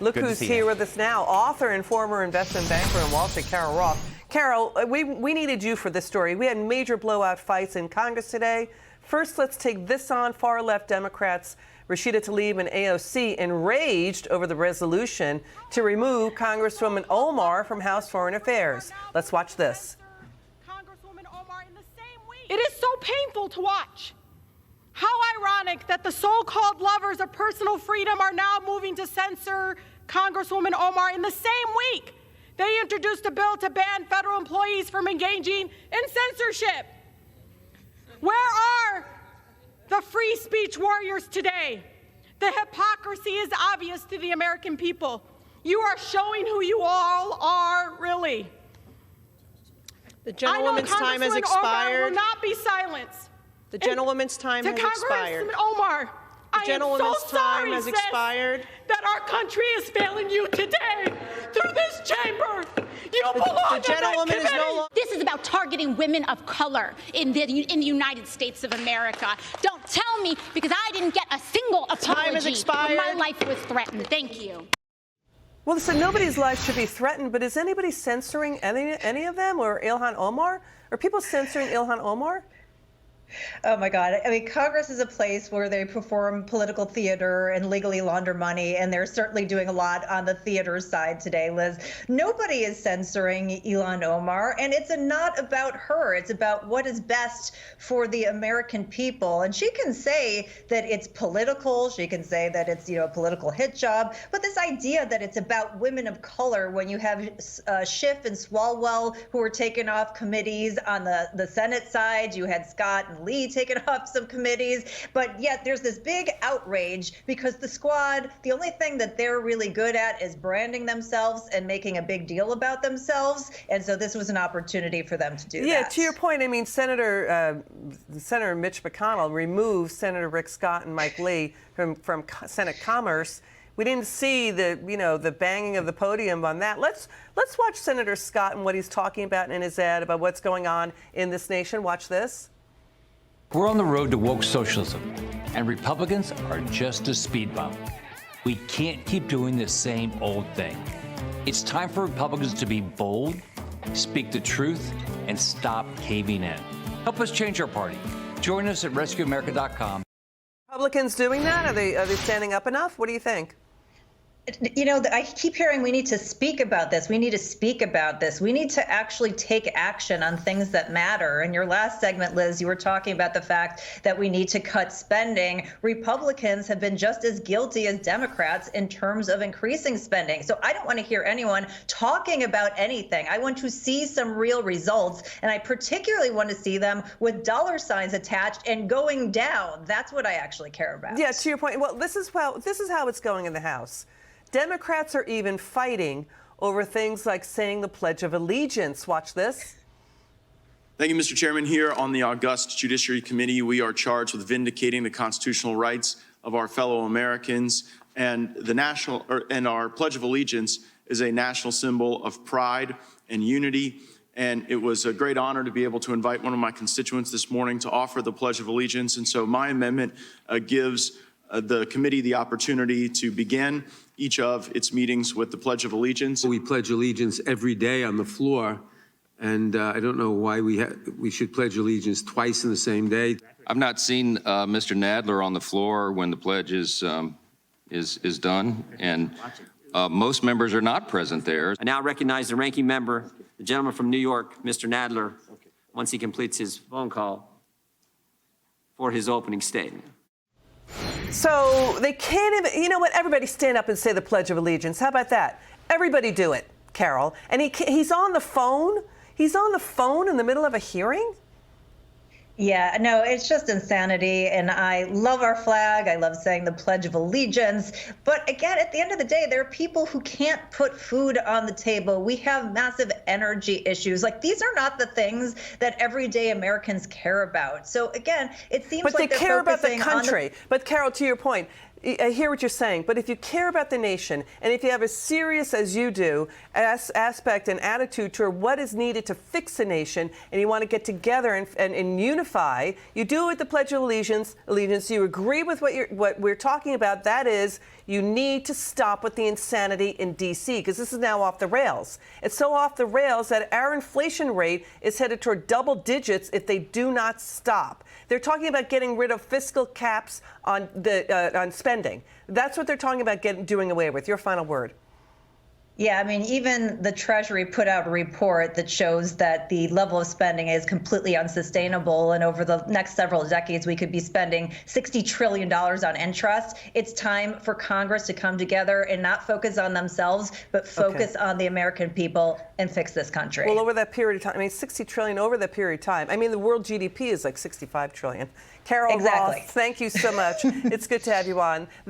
Look who's here with us now, author and former investment banker in Wall Street, Carol Roth. Carol, we needed you for this story. We had major blowout fights in Congress today. First, let's take this on. Far-left Democrats Rashida Tlaib and AOC enraged over the resolution to remove Congresswoman Omar from House Foreign Affairs. Let's watch this. Congresswoman Omar in the same week. It is so painful to watch. How ironic that the so-called lovers of personal freedom are now moving to censor Congresswoman Omar in the same week. They introduced a bill to ban federal employees from engaging in censorship. Where are the free speech warriors today? The hypocrisy is obvious to the American people. You are showing who you all are, really. The gentlewoman's time has expired. Omar will not be silenced. The gentlewoman's time has expired. To Congresswoman Omar, I am so sorry, has expired. That our country is failing you today through this chamber. You belong the gentlewoman on that is no longer. This is about targeting women of color in the United States of America. Don't tell me, because I didn't get a single apology Time has expired. when my life was threatened. Thank you. Well, listen, nobody's life should be threatened, but is anybody censoring any of them, or Ilhan Omar? Are people censoring Ilhan Omar? Oh my God. I mean, Congress is a place where they perform political theater and legally launder money, and they're certainly doing a lot on the theater side today, Liz. Nobody is censoring Ilhan Omar, and it's not about her. It's about what is best for the American people. And she can say that it's political. She can say that it's, a political hit job. But this idea that it's about women of color, when you have Schiff and Swalwell who were taken off committees on the Senate side, you had Scott and Lee taking off some committees, but yet there's this big outrage because the squad, the only thing that they're really good at is branding themselves and making a big deal about themselves, and so this was an opportunity for them to do that. Yeah, to your point, I mean, Senator Mitch McConnell removed Senator Rick Scott and Mike Lee from Senate Commerce. We didn't see the banging of the podium on that. Let's watch Senator Scott and what he's talking about in his ad about what's going on in this nation. Watch this. We're on the road to woke socialism, and Republicans are just a speed bump. We can't keep doing the same old thing. It's time for Republicans to be bold, speak the truth, and stop caving in. Help us change our party. Join us at rescueamerica.com. Republicans doing that? Are they standing up enough? What do you think? I keep hearing we need to speak about this. We need to speak about this. We need to actually take action on things that matter. In your last segment, Liz, you were talking about the fact that we need to cut spending. Republicans have been just as guilty as Democrats in terms of increasing spending. So I don't want to hear anyone talking about anything. I want to see some real results, and I particularly want to see them with dollar signs attached and going down. That's what I actually care about. Yeah, to your point. Well, this is how it's going in the House. Democrats are even fighting over things like saying the Pledge of Allegiance. Watch this. Thank you, Mr. Chairman. Here on the august Judiciary Committee, we are charged with vindicating the constitutional rights of our fellow Americans, and our Pledge of Allegiance is a national symbol of pride and unity. And it was a great honor to be able to invite one of my constituents this morning to offer the Pledge of Allegiance. And so my amendment gives the committee the opportunity to begin each of its meetings with the Pledge of Allegiance. We pledge allegiance every day on the floor, and I don't know why we should pledge allegiance twice in the same day. I've not seen Mr. Nadler on the floor when the pledge is done, and most members are not present there. I now recognize the ranking member, the gentleman from New York, Mr. Nadler, once he completes his phone call, for his opening statement. So they can't even, you know what, everybody stand up and say the Pledge of Allegiance. How about that? Everybody do it, Carol. And he's on the phone. He's on the phone in the middle of a hearing? Yeah, no, it's just insanity. And I love our flag. I love saying the Pledge of Allegiance. But again, at the end of the day, there are people who can't put food on the table. We have massive energy issues. Like, these are not the things that everyday Americans care about. So again, it seems like they they're care about the focusing country. But Carol, to your point, I hear what you're saying, but if you care about the nation, and if you have a serious, as you do, aspect and attitude toward what is needed to fix the nation, and you want to get together and unify, you do it with the Pledge of Allegiance. You agree with what we're talking about. That is, You need to stop with the insanity in D.C. because this is now off the rails. It's so off the rails that our inflation rate is headed toward double digits if they do not stop. They're talking about getting rid of fiscal caps on on spending. That's what they're talking about doing away with. Your final word. Yeah, I mean, even the Treasury put out a report that shows that the level of spending is completely unsustainable. And over the next several decades, we could be spending $60 trillion on interest. It's time for Congress to come together and not focus on themselves, but focus on the American people and fix this country. Well, over that period of time, I mean, 60 trillion over that period of time. I mean, the world GDP is like 65 trillion. Carol Roth, thank you so much. It's good to have you on.